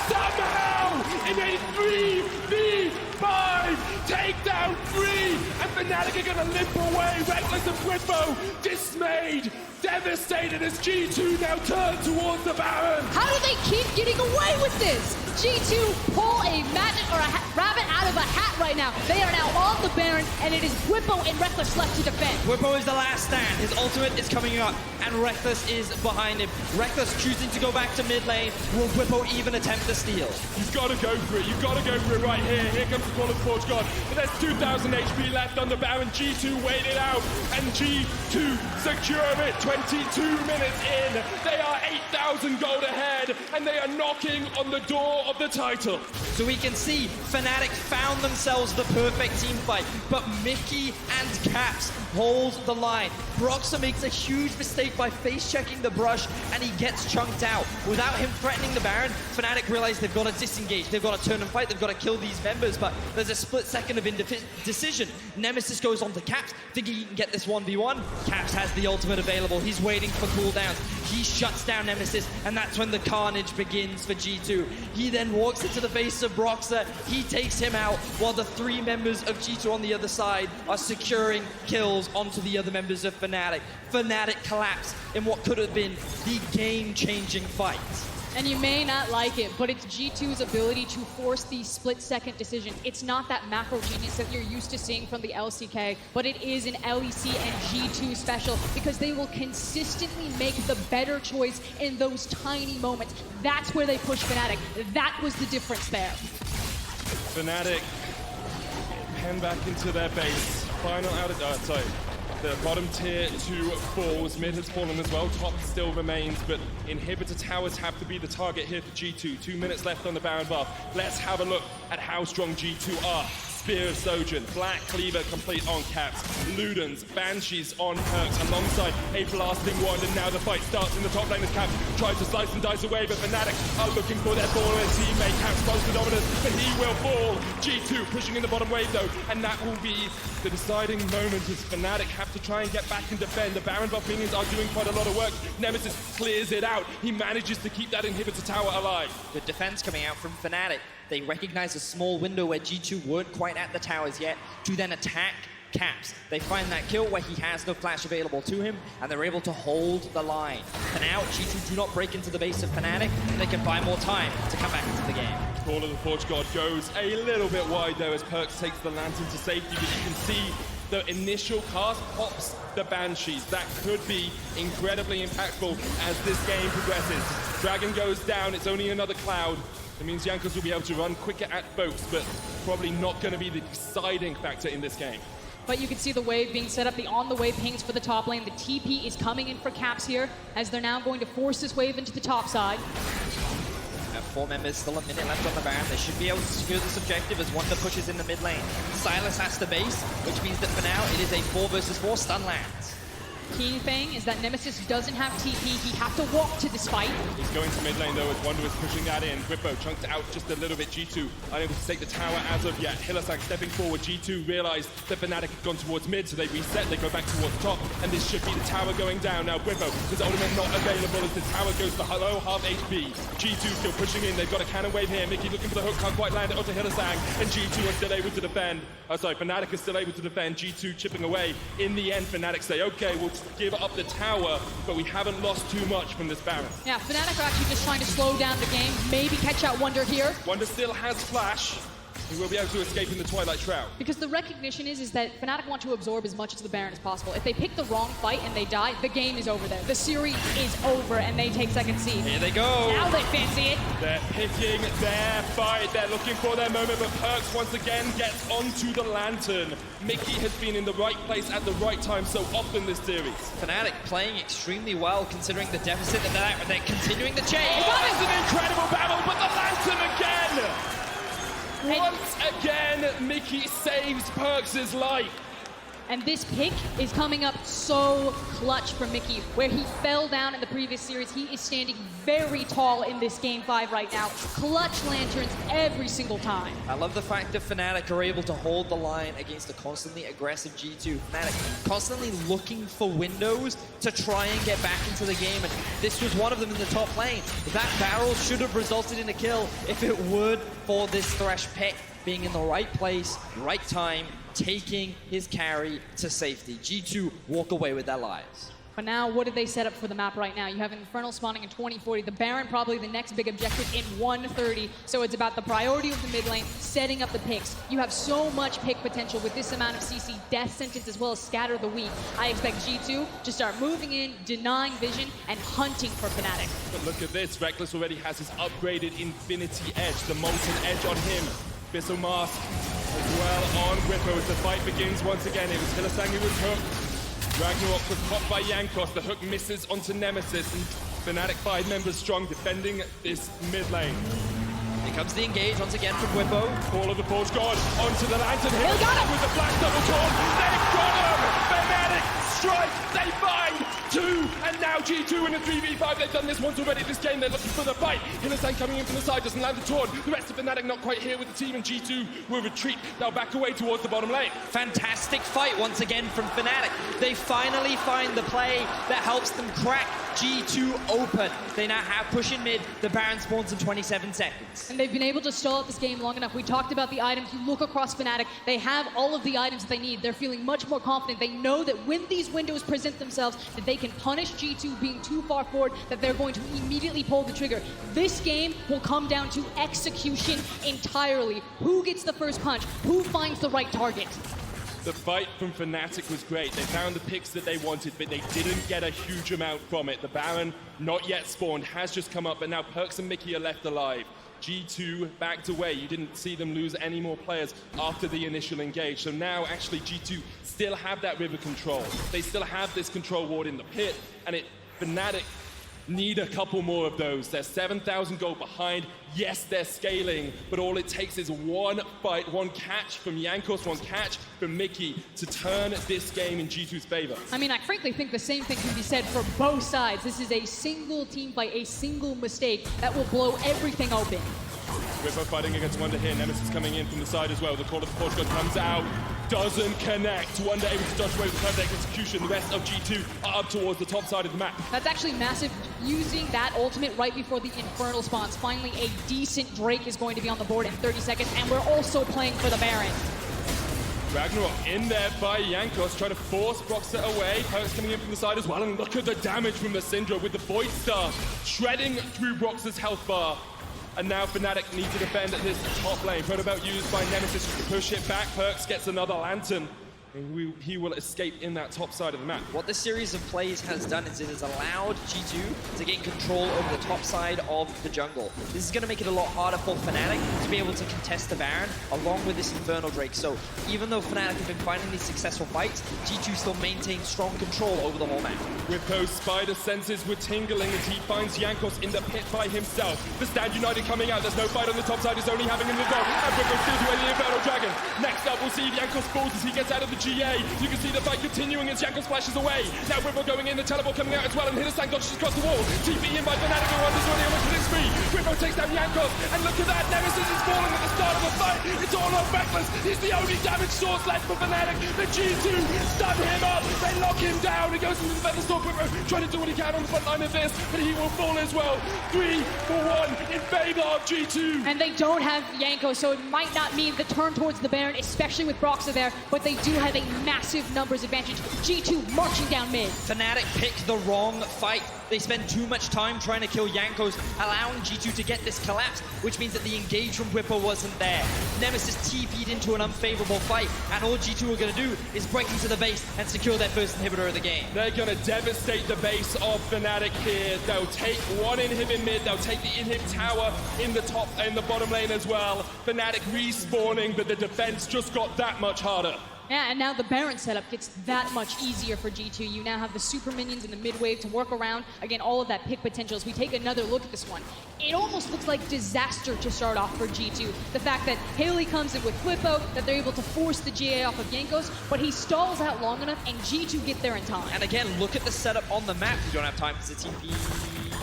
somehow in a 3v5 take down 3. And Fnatic are going to limp away. Reckless and Whippo dismayed, devastated as G2 now turn towards the Baron. How do they keep getting away with this? G2 pull a magnet or a rabbit out of a hat right now. They are now on the Baron, and it is Whippo and Reckless left to defend. Whippo is the last stand. His ultimate is coming up, and Reckless is behind him. Reckless choosing to go back to mid lane. Will Whippo even attempt the steal? You've got to go for it. You've got to go for it right here. Here comes the call of the Forge God. But there's 2,000 HP left on the Baron. G2 waited out, and G2 secure it. 22 minutes in. They are 8,000 gold ahead, and they are knocking on the door of the title. So we can see Fnatic found themselves the perfect team fight, but Mickey and Caps hold the line. Broxah makes a huge mistake by face-checking the brush, and he gets chunked out. Without him threatening the Baron, Fnatic realize they've got to disengage, they've got to turn and fight, they've got to kill these members, but there's a split second of indecision. Nemesis goes on to Caps, thinking he can get this 1v1. Caps has the ultimate available, he's waiting for cooldowns. He shuts down Nemesis, and that's when the carnage begins for G2. He then walks into the face of Broxah, he takes him out, while the 3 members of G2 on the other side are securing kills onto the other members of Fnatic. Fnatic collapse in what could have been the game-changing fight. And you may not like it, but it's G2's ability to force the split-second decision. It's not that macro genius that you're used to seeing from the LCK, but it is an LEC and G2 special because they will consistently make the better choice in those tiny moments. That's where they push Fnatic. That was the difference there. Fnatic pen back into their base. Final out of... The bottom tier 2 falls. Mid has fallen as well. Top still remains, but inhibitor towers have to be the target here for G2. 2 minutes left on the Baron buff. Let's have a look at how strong G2 are. Spear of Sojourn, Black Cleaver complete on Caps, Ludens, Banshees on Perks, alongside a blasting wand, and now the fight starts in the top lane as Caps tries to slice and dice away, but Fnatic are looking for their fallen teammate. Caps falls to dominance, but he will fall. G2 pushing in the bottom wave though, and that will be the deciding moment as Fnatic have to try and get back and defend. The Baron buff minions are doing quite a lot of work. Nemesis clears it out. He manages to keep that inhibitor tower alive. Good defense coming out from Fnatic. They recognize a small window where G2 weren't quite at the towers yet to then attack Caps. They find that kill where he has no flash available to him, and they're able to hold the line. For now, G2 do not break into the base of Fnatic, and they can buy more time to come back into the game. Call of the Forge God goes a little bit wide though as Perks takes the lantern to safety, but you can see the initial cast pops the Banshees. That could be incredibly impactful as this game progresses. Dragon goes down, it's only another cloud. It means Jankos will be able to run quicker at folks, but probably not going to be the deciding factor in this game. But you can see the wave being set up, the on-the-way pings for the top lane. The TP is coming in for Caps here, as they're now going to force this wave into the top side. 4 members, still a minute left on the Baron. They should be able to secure this objective as Wonder pushes in the mid lane. Silas has to base, which means that for now it is a 4 versus 4 stun lands. key thing is that Nemesis doesn't have TP. He has to walk to this fight. He's going to mid lane though, as Wonder is pushing that in. Whippo chunked out just a little bit. G2 unable to take the tower as of yet. Hylissang stepping forward. G2 realized that Fnatic had gone towards mid, so they reset. They go back towards top, and this should be the tower going down. Now Whippo, his ultimate not available as the tower goes below half HP. G2 still pushing in. They've got a cannon wave here. Mickey looking for the hook, can't quite land it onto Hylissang, and G2 are still able to defend. Oh, sorry, Fnatic is still able to defend. G2 chipping away. In the end, Fnatic say, okay, we'll give up the tower, but we haven't lost too much from this Baron. Yeah, Fnatic are actually just trying to slow down the game, maybe catch out Wonder here. Wonder still has flash. He will be able to escape in the Twilight Shroud. Because the recognition is that Fnatic want to absorb as much of the Baron as possible. If they pick the wrong fight and they die, the game is over there. The series is over and they take second seed. Here they go. Now they fancy it. They're picking their fight. They're looking for their moment, but Perkz once again gets onto the lantern. Mickey has been in the right place at the right time so often this series. Fnatic playing extremely well considering the deficit that they're continuing the chase. Oh, it's an incredible battle, but the lantern again! Once again, Mickey saves Perkz' life. And this pick is coming up so clutch for Mickey. Where he fell down in the previous series, he is standing very tall in this Game 5 right now. Clutch lanterns every single time. I love the fact that Fnatic are able to hold the line against a constantly aggressive G2. Fnatic constantly looking for windows to try and get back into the game, and this was one of them in the top lane. That barrel should have resulted in a kill if it would for this Thresh pick being in the right place, right time, taking his carry to safety. G2 walk away with their lives. But now, what did they set up for the map right now? You have Infernal spawning in 2040. The Baron probably the next big objective in 130. So it's about the priority of the mid lane, setting up the picks. You have so much pick potential with this amount of CC, Death Sentence, as well as Scatter the Weak. I expect G2 to start moving in, denying vision, and hunting for Fnatic. But look at this. Reckless already has his upgraded Infinity Edge, the Molten Edge on him. Abyssal Mask as well on Whippo as the fight begins once again. It was Hylissang who was hooked. Ragnarok was caught by Jankos. The hook misses onto Nemesis, and Fnatic 5 members strong defending this mid lane. Here comes the engage once again from Whippo. All of the Forge God onto the lantern. Here They got him! with the Black Double Taunt. They've got him! Fnatic strike! They find two! And now G2 in a 3v5. They've done this once already this game. They're looking for the fight. Hylissang coming in from the side, doesn't land the taunt. The rest of Fnatic not quite here with the team, and G2 will retreat. They'll back away towards the bottom lane. Fantastic fight once again from Fnatic. They finally find the play that helps them crack G2 open. They now have push in mid. The Baron spawns in 27 seconds. And they've been able to stall out this game long enough. We talked about the items. You look across Fnatic, they have all of the items that they need. They're feeling much more confident. They know that when these windows present themselves, that they can punish G2 being too far forward, that they're going to immediately pull the trigger. This game will come down to execution entirely. Who gets the first punch? Who finds the right target? The fight from Fnatic was great. They found the picks that they wanted, but they didn't get a huge amount from it. The Baron, not yet spawned, has just come up, but now Perkz and Mickey are left alive. G2 backed away. You didn't see them lose any more players after the initial engage. So now, actually, G2 still have that river control. They still have this control ward in the pit, and Fnatic need a couple more of those. They're 7,000 gold behind. Yes, they're scaling, but all it takes is one fight, one catch from Jankos, one catch from Mickey to turn this game in G2's favor. I mean, I frankly think the same thing can be said for both sides. This is a single team fight, a single mistake that will blow everything open. Whippo fighting against Wonder here. Nemesis coming in from the side as well. The Call of the Forge God comes out, doesn't connect. Wonder able to dodge away with perfect execution. The rest of G2 are up towards the top side of the map. That's actually massive. Using that ultimate right before the Infernal spawns. Finally, a decent Drake is going to be on the board in 30 seconds, and we're also playing for the Baron. Ragnarok in there by Jankos, trying to force Boxer away. Perkz coming in from the side as well, and look at the damage from the Syndra with the Void Star shredding through Boxer's health bar. And now Fnatic need to defend this top lane. Protobelt used by Nemesis to push it back. Perkz gets another lantern. And he will escape in that top side of the map. What this series of plays has done is it has allowed G2 to gain control over the top side of the jungle. This is going to make it a lot harder for Fnatic to be able to contest the Baron along with this Infernal Drake. So even though Fnatic have been finding these successful fights, G2 still maintains strong control over the whole map. With those spider senses were tingling as he finds Jankos in the pit by himself. The Stand United coming out. There's no fight on the top side. He's only having in the dog. And Whipper steals away the Inferno Dragon. Next up, we'll see Jankos falls as he gets out of the GA. You can see the fight continuing as Jankos flashes away. Now Whipper going in, the teleport coming out as well, and Hitterstang dodges across the wall. TP in by Fnatic, who runs running almost to this free. Whipper takes down Jankos, and look at that, Nemesis is falling at the start of the fight. It's all on Reckless. He's the only damage source left for Fnatic. The G2 stun him up. They lock him down. He goes into the Featherstorm. Whipper trying to do what he can on the front line of this, but he will fall as well. 3 for 1 in favor of G2. And they don't have Yanko, so it might not mean the turn towards the Baron, especially with Broxa there, but they do have a massive numbers advantage. G2 marching down mid. Fnatic picked the wrong fight. They spend too much time trying to kill Jankos, allowing G2 to get this collapse, which means that the engage from Whipper wasn't there. Nemesis TP'd into an unfavorable fight, and all G2 are going to do is break into the base and secure their first inhibitor of the game. They're going to devastate the base of Fnatic here. They'll take one inhib in mid, they'll take the inhib tower in the top and the bottom lane as well. Fnatic respawning, but the defense just got that much harder. Yeah, and now the Baron setup gets that much easier for G2. You now have the super minions in the mid wave to work around. Again, all of that pick potential. As we take another look at this one, it almost looks like disaster to start off for G2. The fact that Haley comes in with Flippo, that they're able to force the GA off of Jankos, but he stalls out long enough, and G2 get there in time. And again, look at the setup on the map. You don't have time for the TP.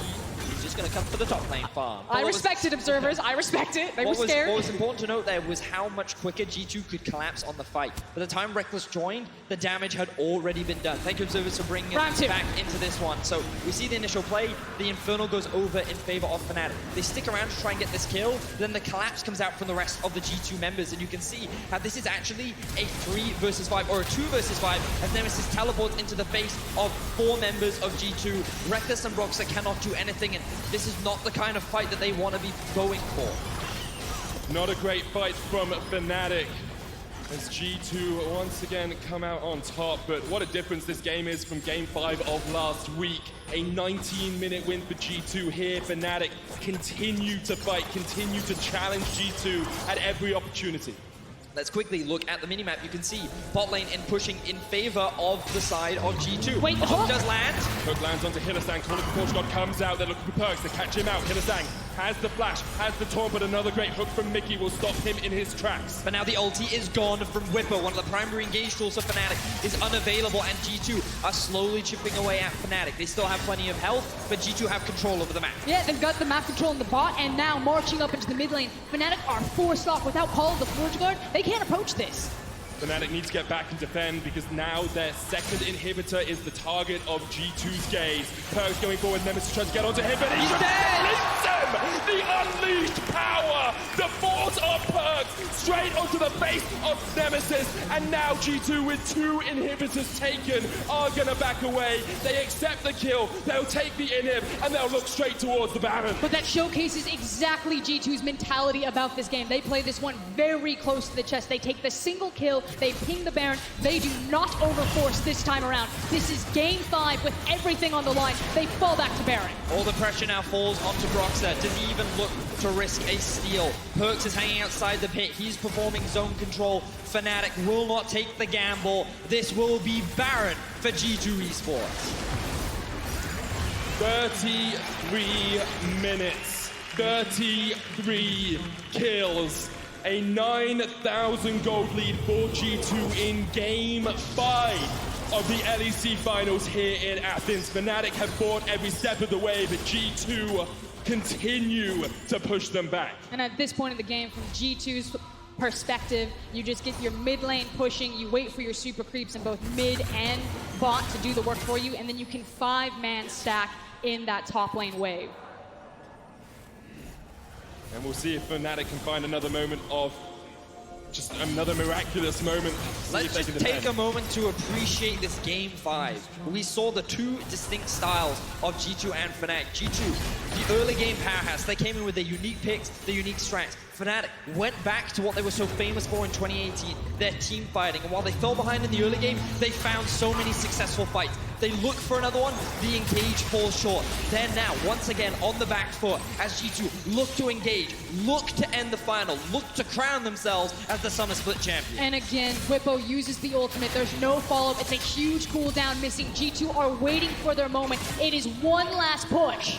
He's just going to come for the top lane farm. I respect it, observers. I respect it. They were scared. What was important to note there was how much quicker G2 could collapse on the fight. By the time Reckless joined, the damage had already been done. Thank you, observers, for bringing us back into this one. So we see the initial play. The Infernal goes over in favor of Fnatic. They stick around to try and get this kill. Then the collapse comes out from the rest of the G2 members. And you can see how this is actually a 3 versus 5 or a 2 versus 5 as Nemesis teleports into the face of 4 members of G2. Reckless and Broxa cannot do anything. And this is not the kind of fight that they want to be going for. Not a great fight from Fnatic as G2 once again come out on top, but what a difference this game is from Game 5 of last week. A 19-minute win for G2 here. Fnatic continue to fight, continue to challenge G2 at every opportunity. Let's quickly look at the minimap. You can see bot lane in pushing in favor of the side of G2. Wait, the hook does land. Hook lands onto Hitterstang. Call of the Force God comes out. They're looking for perks to catch him out. Hitterstang has the flash, has the taunt, but another great hook from Mickey will stop him in his tracks. But now the ulti is gone from Whipper. One of the primary engage tools of Fnatic is unavailable, and G2 are slowly chipping away at Fnatic. They still have plenty of health, but G2 have control over the map. Yeah, they've got the map control in the bot, and now marching up into the mid lane. Fnatic are forced off without Call of the Forge Guard. They can't approach this. Fnatic needs to get back and defend because now their second inhibitor is the target of G2's gaze. Perks going forward, Nemesis tries to get onto him, but he's dead! The unleashed power, the force of Perks, straight onto the face of Nemesis, and now G2 with 2 inhibitors taken are gonna back away. They accept the kill, they'll take the inhib, and they'll look straight towards the Baron. But that showcases exactly G2's mentality about this game. They play this one very close to the chest. They take the single kill, they ping the Baron, they do not overforce this time around. This is Game 5 with everything on the line. They fall back to Baron. All the pressure now falls onto Broxa. Does he even look to risk a steal? Perks is hanging outside the pit. He's performing zone control. Fnatic will not take the gamble. This will be Baron for G2 Esports. 33 minutes, 33 kills. A 9,000 gold lead for G2 in Game 5 of the LEC Finals here in Athens. Fnatic have fought every step of the way, but G2 continue to push them back. And at this point in the game, from G2's perspective, you just get your mid lane pushing, you wait for your super creeps in both mid and bot to do the work for you, and then you can 5-man stack in that top lane wave. And we'll see if Fnatic can find another moment of just another miraculous moment. Let's just take a moment to appreciate this Game 5. We saw the 2 distinct styles of G2 and Fnatic. G2, the early game powerhouse, they came in with their unique picks, their unique strats. Fnatic went back to what they were so famous for in 2018, their team fighting. And while they fell behind in the early game, they found so many successful fights. They look for another one, the engage falls short. They're now, once again, on the back foot as G2 look to engage, look to end the final, look to crown themselves as the Summer Split champion. And again, Whippo uses the ultimate. There's no follow-up. It's a huge cooldown missing. G2 are waiting for their moment. It is one last push.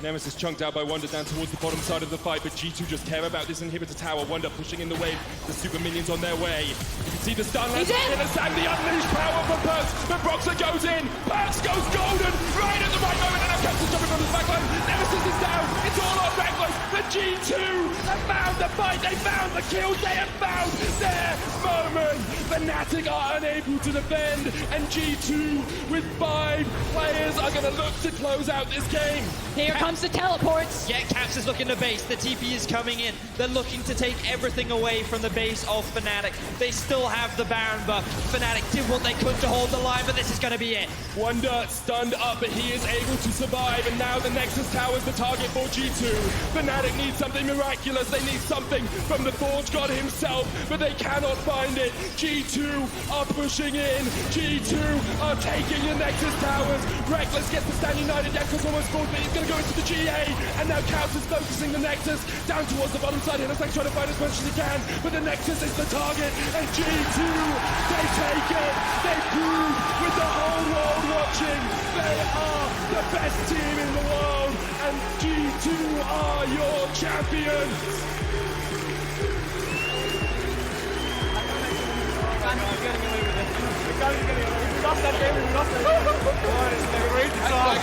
Nemesis chunked out by Wonder down towards the bottom side of the fight, but G2 just care about this inhibitor tower. Wonder pushing in the wave, the super minions on their way. You can see the stun lands in the sand, the unleashed power from Perks, but Broxer goes in. Perks goes golden, right at the right moment, and now Caps is jumping from his backline. Nemesis is down, it's all on Reckless. The G2 have found the fight, they found the kills, they have found their moment. Fnatic are unable to defend, and G2 with 5 players are going to look to close out this game. Here comes the teleports. Yeah, Caps is looking to base. The TP is coming in. They're looking to take everything away from the base of Fnatic. They still have the Baron buff. Fnatic did what they could to hold the line, but this is going to be it. Wonder stunned up, but he is able to survive, and now the Nexus Tower is the target for G2. Fnatic needs something miraculous. They need something from the Forge God himself, but they cannot find it. G2 are pushing in. G2 are taking the Nexus Towers. Reckless gets the stand united. Yakko's almost forward, but he's going to go into the GA, and now Caps is focusing the Nexus down towards the bottom side. He looks like trying to find as much as he can, but the Nexus is the target, and G2, they take it. They prove with the whole world watching, they are the best team in the world, and G2 are your champions. We lost that game, we lost that game. Oh, it's a great song.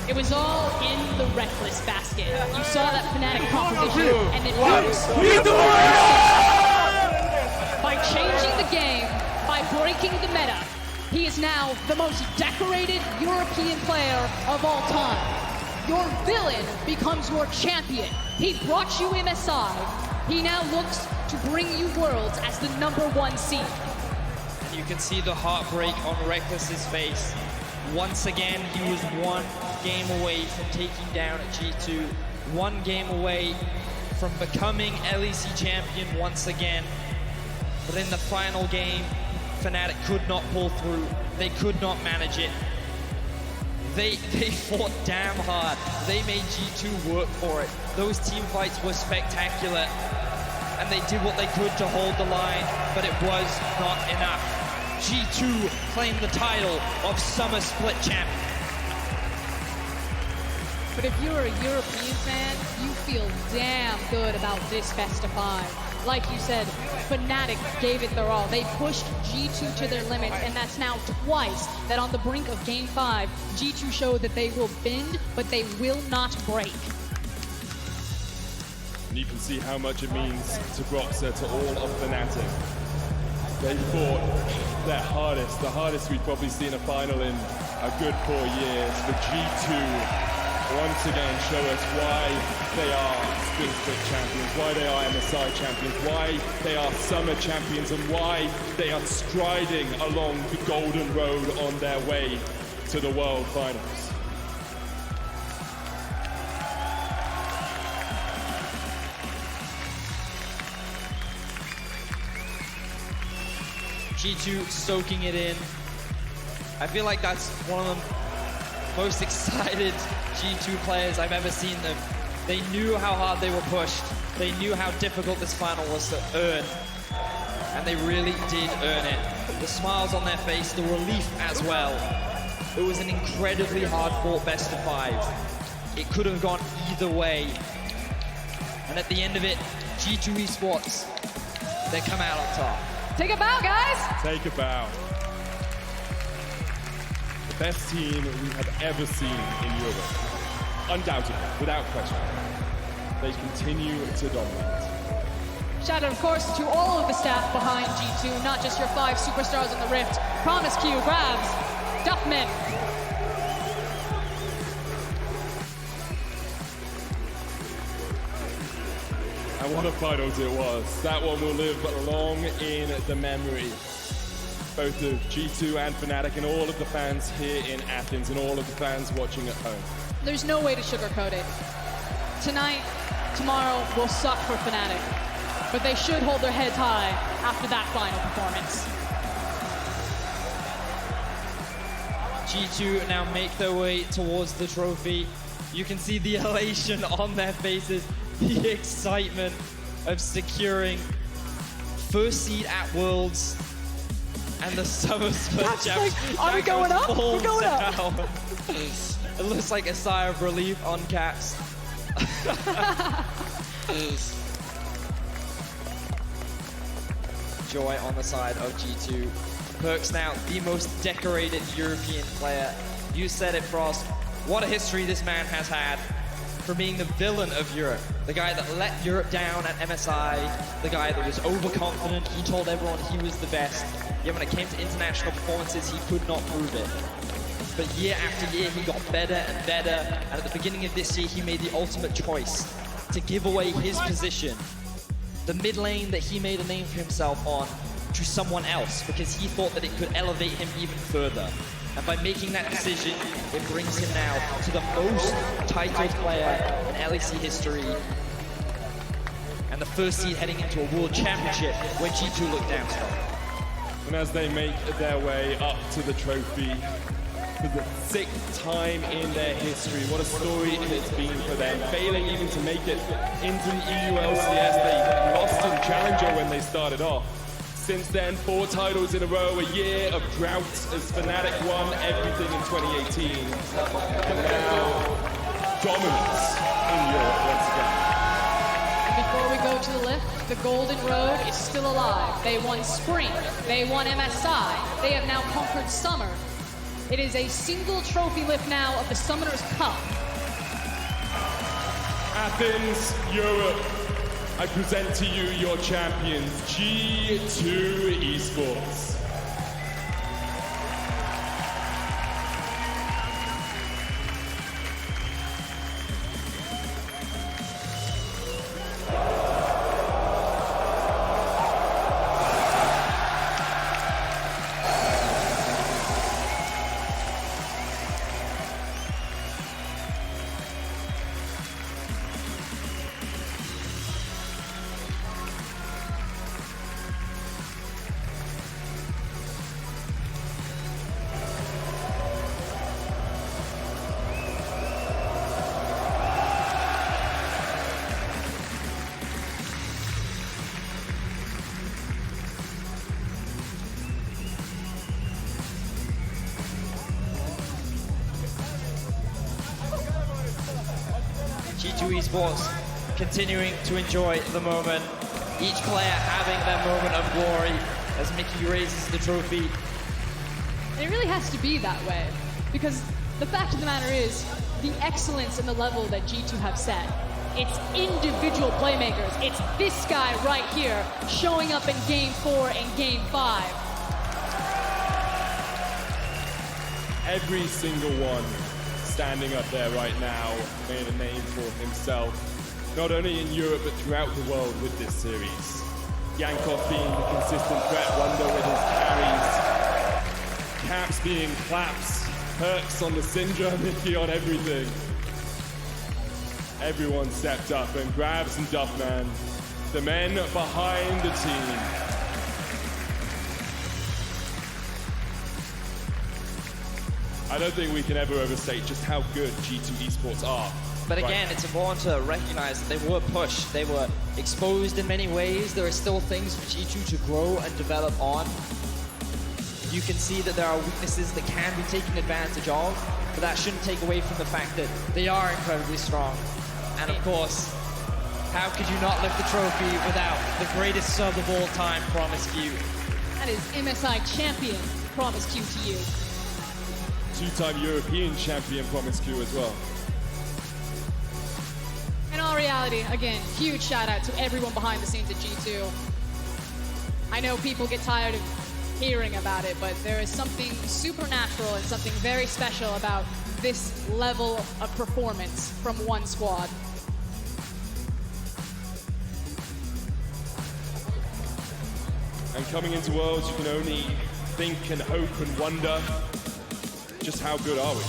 It was all in the Reckless basket. You saw that Fnatic composition, and it works. By changing the game, by breaking the meta, he is now the most decorated European player of all time. Your villain becomes your champion. He brought you MSI. He now looks to bring you Worlds as the #1 seed. You can see the heartbreak on Reckless's face. Once again, he was 1 game away from taking down a G2. 1 game away from becoming LEC champion once again. But in the final game, Fnatic could not pull through. They could not manage it. They fought damn hard. They made G2 work for it. Those team fights were spectacular. And they did what they could to hold the line, but it was not enough. G2 claimed the title of Summer Split champion. But if you're a European fan, you feel damn good about this best of 5. Like you said, Fnatic gave it their all. They pushed G2 to their limits, and that's now twice that on the brink of Game 5, G2 showed that they will bend, but they will not break. And you can see how much it means to Broxer, to all of Fnatic. They fought their hardest, the hardest we've probably seen a final in a good 4 years. The G2 once again show us why they are Spin Split champions, why they are MSI champions, why they are Summer champions, and why they are striding along the golden road on their way to the World Finals. G2 soaking it in. I feel like that's one of the most excited G2 players I've ever seen them. They knew how hard they were pushed. They knew how difficult this final was to earn. And they really did earn it. The smiles on their face, the relief as well. It was an incredibly hard-fought best of 5. It could have gone either way. And at the end of it, G2 Esports, they come out on top. Take a bow, guys! Take a bow. The best team we have ever seen in Europe. Undoubtedly, without question. They continue to dominate. Shout out, of course, to all of the staff behind G2, not just your 5 superstars on the Rift. Promise Q, Grabs, Duffman. And what a finals it was. That one will live long in the memory. Both of G2 and Fnatic, and all of the fans here in Athens, and all of the fans watching at home. There's no way to sugarcoat it. Tonight, tomorrow will suck for Fnatic, but they should hold their heads high after that final performance. G2 now make their way towards the trophy. You can see the elation on their faces, the excitement of securing first seed at Worlds and the Summer Split Championship. Are we going up? We're going up. It looks like a sigh of relief on Caps. Joy on the side of G2. Perkz now the most decorated European player. You said it, Frost. What a history this man has had for being the villain of Europe. The guy that let Europe down at MSI. The guy that was overconfident. He told everyone he was the best. Yet when it came to international performances, he could not prove it. But year after year, he got better and better. And at the beginning of this year, he made the ultimate choice to give away his position, the mid lane that he made a name for himself on, to someone else because he thought that it could elevate him even further. And by making that decision, it brings him now to the most titled player in LEC history and the first seed heading into a world championship where G2 looked down strong. And as they make their way up to the trophy for the 6th time in their history, what a story it's been for them. Failing even to make it into the EU LCS, they lost in Challenger when they started off. Since then, 4 titles in a row, a year of drought as Fnatic won everything in 2018. And now, dominance in Europe once again. Before we go to the lift, the Golden Road is still alive. They won Spring, they won MSI, they have now conquered Summer. It is a single trophy lift now of the Summoners Cup. Athens, Europe, I present to you your champions, G2 Esports. G2 Esports continuing to enjoy the moment. Each player having their moment of glory as Mickey raises the trophy. And it really has to be that way because the fact of the matter is the excellence and the level that G2 have set. It's individual playmakers. It's this guy right here showing up in Game 4 and Game 5. Every single one standing up there right now made a name for himself, not only in Europe but throughout the world with this series. Yankov being the consistent threat wonder with his carries, Caps being claps, Perkz on the Syndra, Mickey on everything. Everyone stepped up and Grabs and Duffman, the men behind the team. I don't think we can ever overstate just how good G2 Esports are. But again, it's important to recognize that they were pushed. They were exposed in many ways. There are still things for G2 to grow and develop on. You can see that there are weaknesses that can be taken advantage of, but that shouldn't take away from the fact that they are incredibly strong. And of course, how could you not lift the trophy without the greatest sub of all time, Promiscu? That is MSI champion, Promiscu to you. 2-time European champion Promiscu as well. In all reality, again, huge shout out to everyone behind the scenes at G2. I know people get tired of hearing about it, but there is something supernatural and something very special about this level of performance from one squad. And coming into Worlds, you can only think and hope and wonder just how good are we?